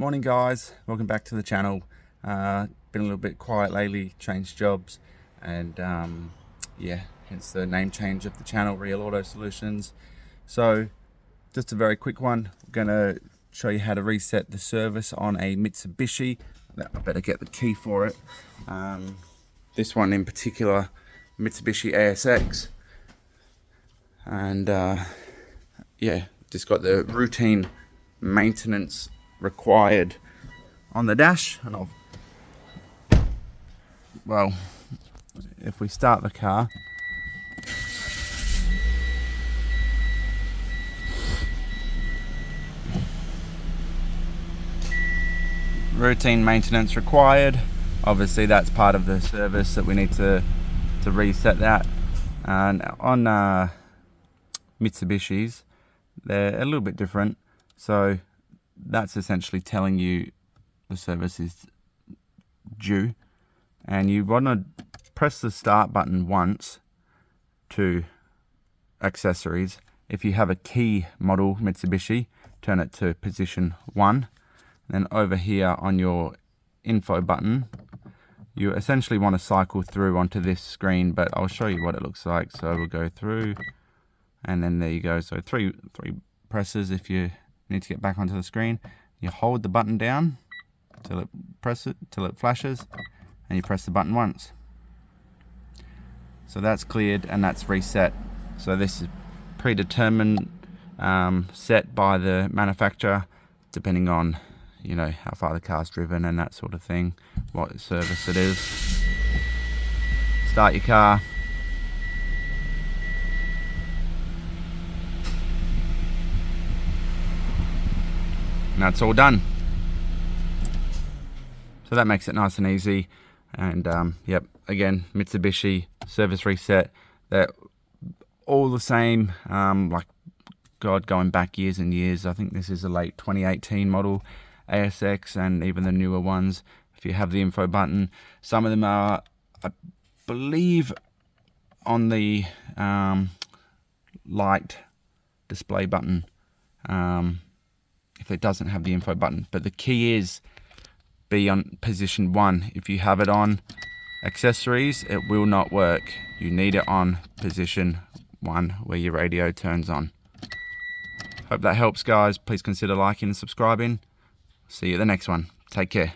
Morning guys, welcome back to the channel. Been a little bit quiet lately, changed jobs, and yeah, hence the name change of the channel, Real Auto Solutions. So just a very quick one. I'm gonna show you how to reset the service on a Mitsubishi. I better get the key for it. This one in particular, Mitsubishi ASX, and yeah, just got the routine maintenance required on the dash. And well, if we start the car, routine maintenance required. Obviously that's part of the service that we need to reset that. And on Mitsubishis, they're a little bit different, so that's essentially telling you the service is due, and you want to press the start button once to accessories. If you have a key model Mitsubishi, turn it to position 1. Then over here on your info button, you essentially want to cycle through onto this screen, but I'll show you what it looks like. So we'll go through, and then there you go. So three presses if you need to get back onto the screen. You hold the button down till it flashes, and you press the button once. So that's cleared and that's reset. So this is predetermined, set by the manufacturer, depending on, you know, how far the car's driven and that sort of thing, what service it is. Start your car. And that's all done. So that makes it nice and easy. And yep, again, Mitsubishi service reset. They're all the same. Like God, going back years and years. I think this is a late 2018 model ASX, and even the newer ones. If you have the info button, some of them are, I believe, on the light display button. If it doesn't have the info button, but the key is be on position 1. If you have it on accessories, it will not work. You need it on position 1 where your radio turns on. Hope that helps guys. Please consider liking and subscribing. See you at the next one. Take care.